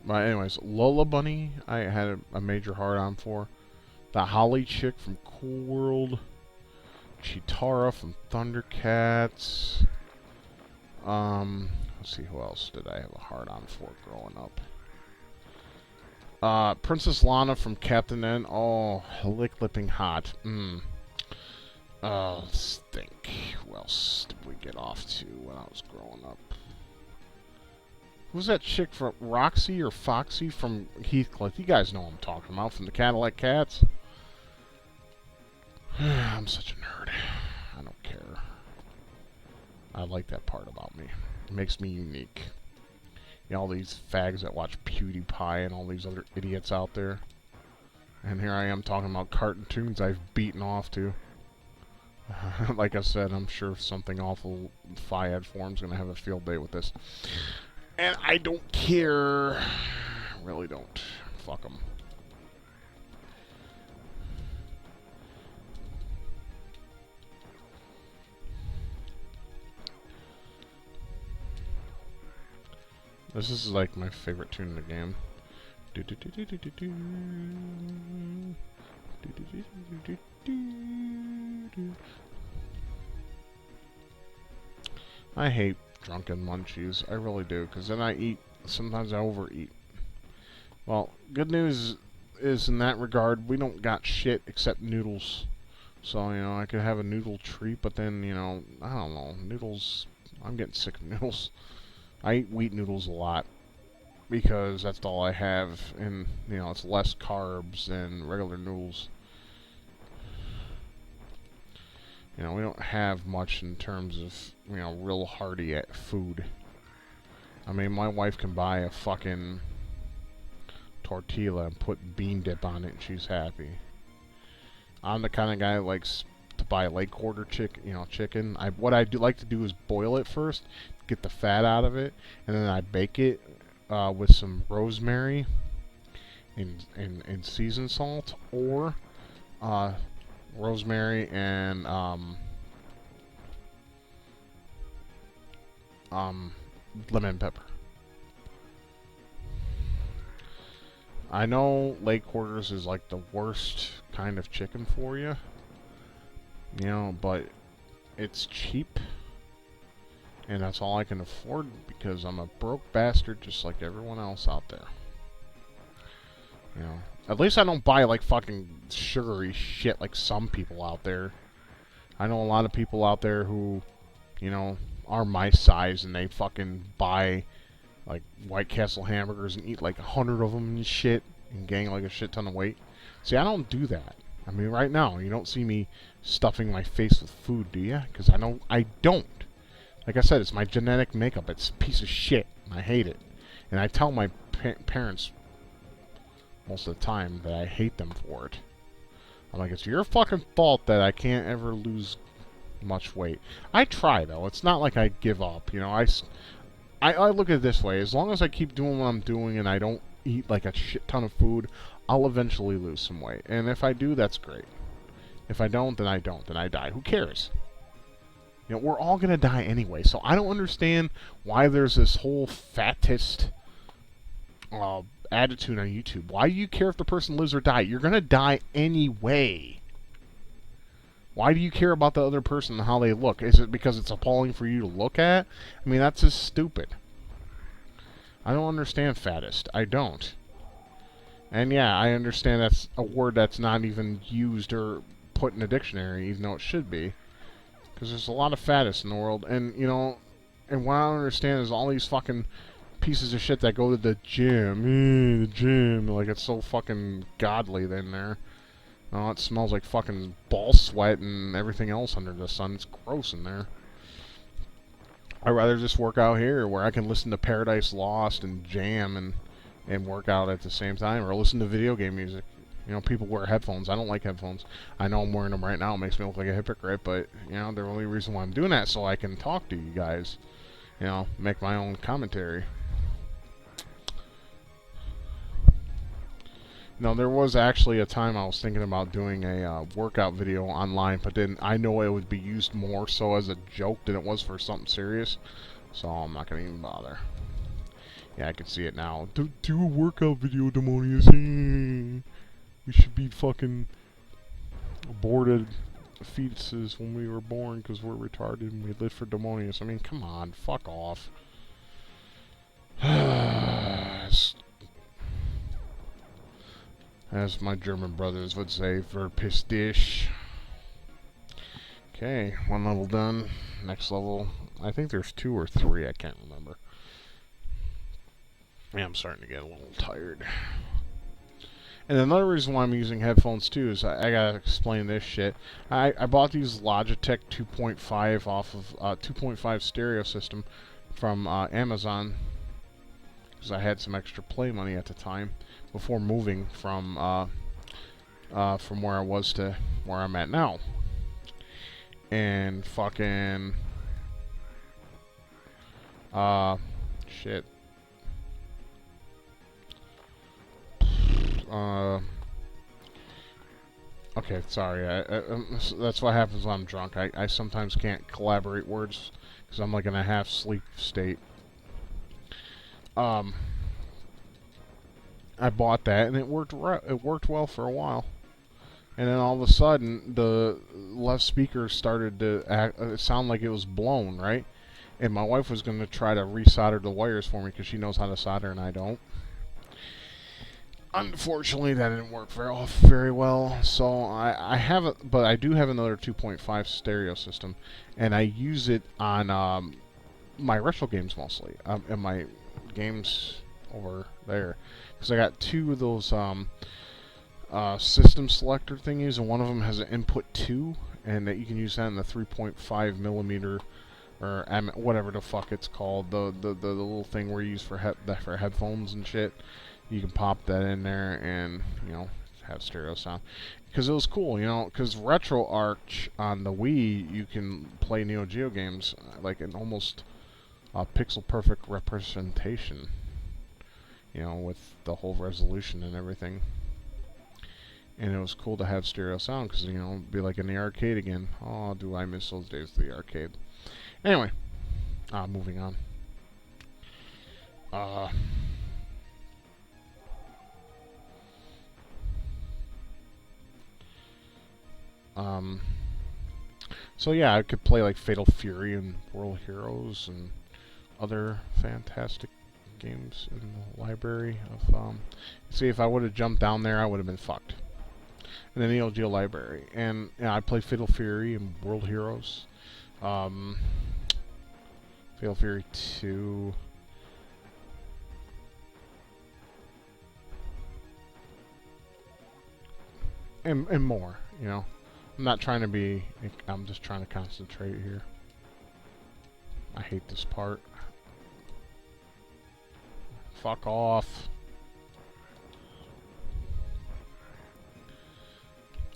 But anyways, Lola Bunny, I had a major hard-on for. The Holly chick from Cool World. Chitara from Thundercats. Let's see, who else did I have a hard-on for growing up? Princess Lana from Captain N. Oh, lick-lipping hot. Let's think. Who else did we get off to when I was growing up? Who's that chick from Roxy or Foxy from Heathcliff? You guys know what I'm talking about, from the Cadillac Cats. I'm such a nerd. I don't care. I like that part about me. It makes me unique. You know, all these fags that watch PewDiePie and all these other idiots out there. And here I am talking about cartoons I've beaten off to. Like I said, I'm sure something awful Fiad Forum's going to have a field day with this. And I don't care. Really don't. Fuck them. This is like my favorite tune in the game. I hate drunken munchies. I really do, because then I eat. Sometimes I overeat. Well, good news is in that regard, we don't got shit except noodles. So, you know, I could have a noodle treat, but then, you know, I don't know. Noodles, I'm getting sick of noodles. I eat wheat noodles a lot because that's all I have, and, you know, it's less carbs than regular noodles. You know, we don't have much in terms of, you know, real hearty food. I mean, my wife can buy a fucking tortilla and put bean dip on it and she's happy. I'm the kind of guy that likes to buy leg quarter chicken. What I do like to do is boil it first, get the fat out of it, and then I bake it with some rosemary and seasoned salt, or rosemary and lemon pepper. I know leg quarters is like the worst kind of chicken for you, you know, but it's cheap, and that's all I can afford because I'm a broke bastard just like everyone else out there. You know, at least I don't buy like fucking sugary shit like some people out there. I know a lot of people out there who, you know, are my size and they fucking buy like White Castle hamburgers and eat like 100 of them and shit and gain like a shit ton of weight. See, I don't do that. I mean, right now, you don't see me stuffing my face with food, do you? Because I don't. Like I said, it's my genetic makeup. It's a piece of shit. And I hate it. And I tell my parents most of the time that I hate them for it. I'm like, it's your fucking fault that I can't ever lose much weight. I try, though. It's not like I give up. You know, I look at it this way. As long as I keep doing what I'm doing and I don't eat like a shit ton of food, I'll eventually lose some weight. And if I do, that's great. If I don't, then I don't. Then I die. Who cares? You know, we're all going to die anyway. So I don't understand why there's this whole fatist attitude on YouTube. Why do you care if the person lives or dies? You're going to die anyway. Why do you care about the other person and how they look? Is it because it's appalling for you to look at? I mean, that's just stupid. I don't understand fattest. I don't. And yeah, I understand that's a word that's not even used or put in a dictionary, even though it should be. Because there's a lot of fattists in the world. And, you know, and what I don't understand is all these fucking pieces of shit that go to the gym. The gym. Like, it's so fucking godly in there. Oh, it smells like fucking ball sweat and everything else under the sun. It's gross in there. I'd rather just work out here where I can listen to Paradise Lost and jam and work out at the same time, or listen to video game music. You know, people wear headphones. I don't like headphones. I know I'm wearing them right now. It makes me look like a hypocrite, but, you know, the only reason why I'm doing that is so I can talk to you guys. You know, make my own commentary. No, there was actually a time I was thinking about doing a workout video online, but then I know it would be used more so as a joke than it was for something serious, so I'm not going to even bother. Yeah, I can see it now. Do a workout video, Demonius. We should be fucking aborted fetuses when we were born because we're retarded and we live for Demonius. I mean, come on, fuck off. As my German brothers would say, verpiss dich. Okay, one level done. Next level, I think there's 2 or 3, I can't remember. Yeah, I'm starting to get a little tired. And another reason why I'm using headphones too is I gotta explain this shit. I bought these Logitech 2.5 off of 2.5 stereo system from Amazon because I had some extra play money at the time before moving from where I was to where I'm at now. And fucking shit. Okay, sorry. That's what happens when I'm drunk. I sometimes can't collaborate words because I'm like in a half sleep state. I bought that and it worked well for a while, and then all of a sudden the left speaker started to sound like it was blown, right? And my wife was going to try to resolder the wires for me because she knows how to solder and I don't. Unfortunately, that didn't work very well. So I have it, but I do have another 2.5 stereo system, and I use it on my retro games mostly, and my games over there, because I got 2 of those system selector thingies, and one of them has an input 2, and that you can use that in the 3.5 millimeter or whatever the fuck it's called, the little thing we use for headphones and shit. You can pop that in there and, you know, have stereo sound. Because it was cool, you know, because RetroArch on the Wii, you can play Neo Geo games like in almost pixel perfect representation, you know, with the whole resolution and everything. And it was cool to have stereo sound because, you know, it'd be like in the arcade again. Oh, do I miss those days of the arcade. Anyway, moving on. So yeah, I could play like Fatal Fury and World Heroes and other fantastic games in the library of, see, if I would have jumped down there, I would have been fucked. In the Neo Geo library. And yeah, I played Fatal Fury and World Heroes. Fatal Fury 2. and more, you know. I'm not trying to be, I'm just trying to concentrate here. I hate this part. Fuck off.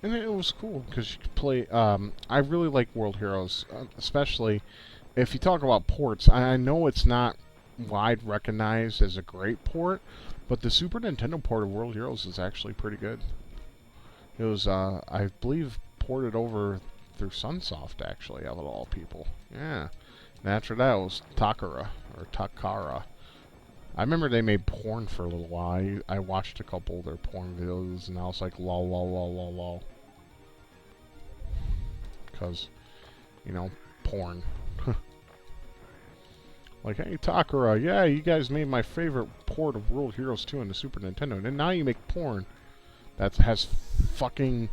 And it was cool because you could play. I really like World Heroes, especially if you talk about ports. I know it's not wide recognized as a great port, but the Super Nintendo port of World Heroes is actually pretty good. It was, I believe, ported over through Sunsoft, actually, of all people. Yeah. And after that was Takara. I remember they made porn for a little while. I watched a couple of their porn videos, and I was like, lol, lol, lol, lol, lol. Because, you know, porn. Like, hey, Takara, yeah, you guys made my favorite port of World Heroes 2 on the Super Nintendo, and now you make porn that has fucking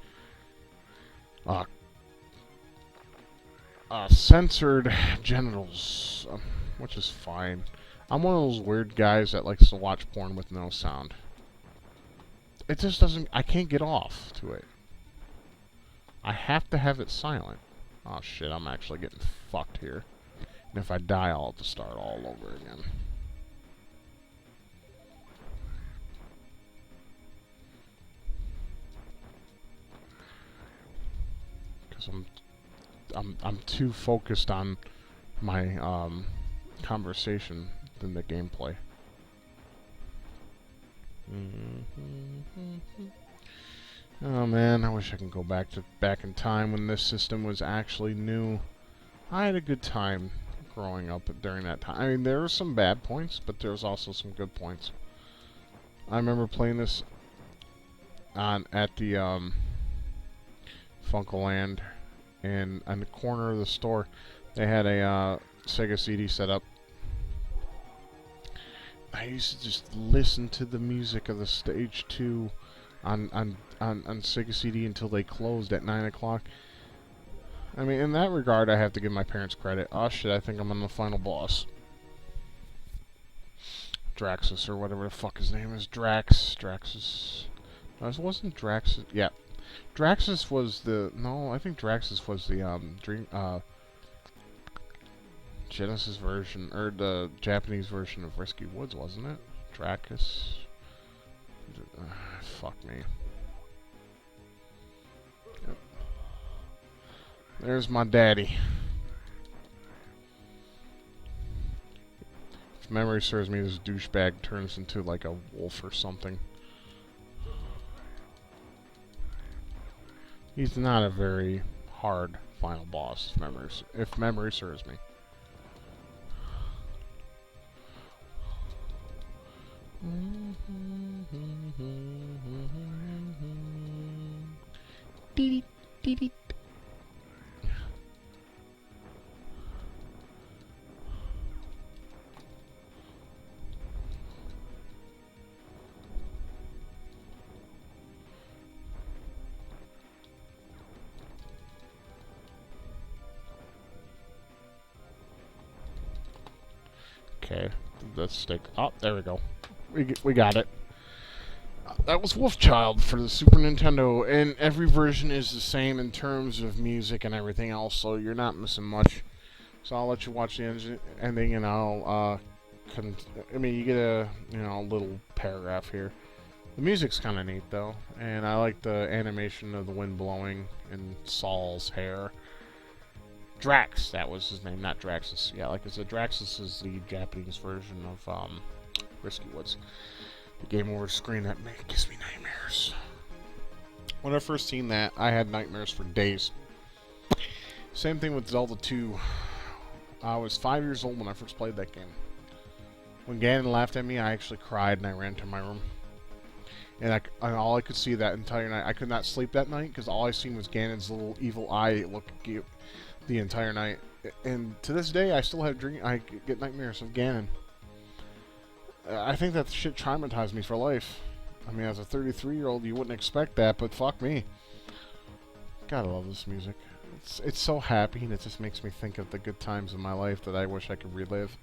censored genitals, which is fine. I'm one of those weird guys that likes to watch porn with no sound. It just doesn't... I can't get off to it. I have to have it silent. Oh shit, I'm actually getting fucked here. And if I die, I'll have to start all over again. Because I'm too focused on my conversation than the gameplay. Oh man, I wish I could go back in time when this system was actually new. I had a good time growing up during that time. I mean, there were some bad points, but there was also some good points. I remember playing this at the Funkoland, and on the corner of the store, they had a Sega CD set up. I used to just listen to the music of the Stage 2 on Sega CD until they closed at 9 o'clock. I mean, in that regard, I have to give my parents credit. Oh shit, I think I'm on the final boss. Draxus, or whatever the fuck his name is. Draxus. No, it wasn't Draxus. Yeah. Draxus was the... No, I think Draxus was the, Genesis version, or the Japanese version of Risky Woods, wasn't it? Draxus. Fuck me. Yep. There's my daddy. If memory serves me, this douchebag turns into like a wolf or something. He's not a very hard final boss, if memory serves me. Dee dee dee. Okay, let's stick. Oh, there we go. We got it. That was WolfChild for the Super Nintendo, and every version is the same in terms of music and everything else, so you're not missing much. So I'll let you watch the ending, and I'll, I mean, you get a, little paragraph here. The music's kind of neat, though, and I like the animation of the wind blowing and Saul's hair. Drax, that was his name, not Draxus. Yeah, like I said, Draxus is the Japanese version of, Risky Woods. The game over screen that gives me nightmares. When I first seen that, I had nightmares for days. Same thing with Zelda 2. I was 5 years old when I first played that game. When Ganon laughed at me, I actually cried and I ran to my room. And all I could see that entire night, I could not sleep that night because all I seen was Ganon's little evil eye look the entire night. And to this day, I still have I get nightmares of Ganon. I think that shit traumatized me for life. I mean, as a 33-year-old, you wouldn't expect that, but fuck me. Gotta love this music. It's so happy, and it just makes me think of the good times in my life that I wish I could relive.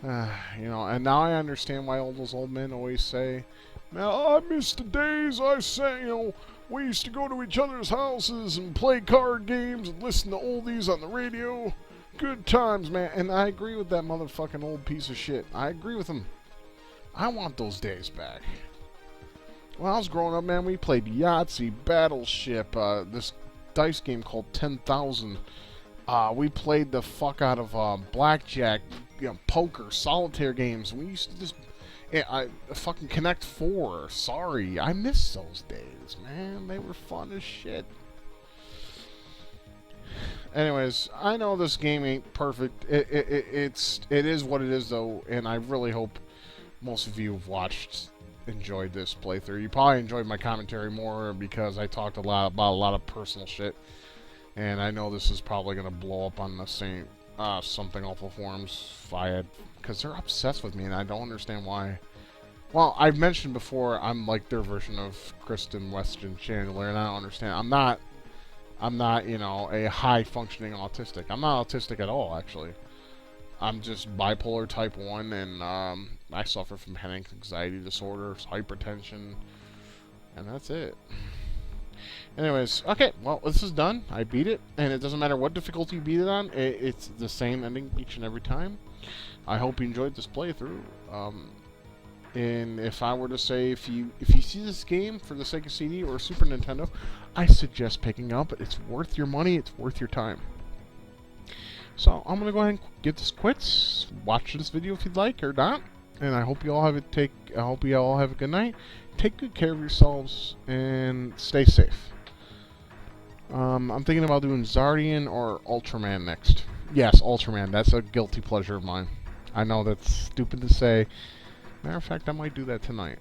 And now I understand why all those old men always say, "Man, I miss the days I sang, We used to go to each other's houses and play card games and listen to oldies on the radio. Good times, man. And I agree with that motherfucking old piece of shit. I agree with him. I want those days back. When I was growing up, man, we played Yahtzee, Battleship, this dice game called 10,000. We played the fuck out of blackjack, poker, solitaire games. We used to just... fucking Connect 4. Sorry, I miss those days, man. They were fun as shit. Anyways, I know this game ain't perfect. It is what it is, though, and I really hope most of you have enjoyed this playthrough. You probably enjoyed my commentary more because I talked a lot about a lot of personal shit, and I know this is probably gonna blow up on the same Something Awful forums because they're obsessed with me, and I don't understand why. Well, I've mentioned before I'm like their version of Kristen Weston Chandler, and I don't understand. I'm not, a high-functioning autistic. I'm not autistic at all, actually. I'm just bipolar type 1, and I suffer from headache, anxiety disorder, hypertension, and that's it. Anyways, okay, well, this is done. I beat it, and it doesn't matter what difficulty you beat it on. It's the same ending each and every time. I hope you enjoyed this playthrough. And if I were to say, if you see this game for the Sega CD or Super Nintendo, I suggest picking up. It's worth your money. It's worth your time. So I'm gonna go ahead and get this quits. Watch this video if you'd like or not. And I hope you all have a good night. Take good care of yourselves and stay safe. I'm thinking about doing Zardian or Ultraman next. Yes, Ultraman. That's a guilty pleasure of mine. I know that's stupid to say. Matter of fact, I might do that tonight.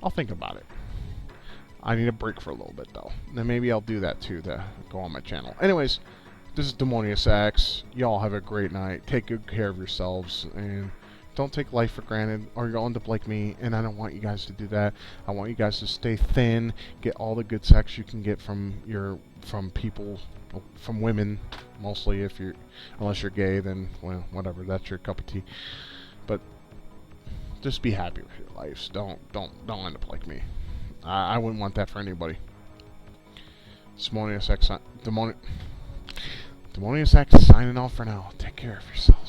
I'll think about it. I need a break for a little bit, though. Then maybe I'll do that, too, to go on my channel. Anyways, this is Demonius X. Y'all have a great night. Take good care of yourselves, and don't take life for granted, or you'll end up like me, and I don't want you guys to do that. I want you guys to stay thin, get all the good sex you can get from people, from women, mostly. Unless you're gay, then, well, whatever, that's your cup of tea. But just be happy with your lives. Don't end up like me. I wouldn't want that for anybody. Demonius X signing off for now. Take care of yourselves.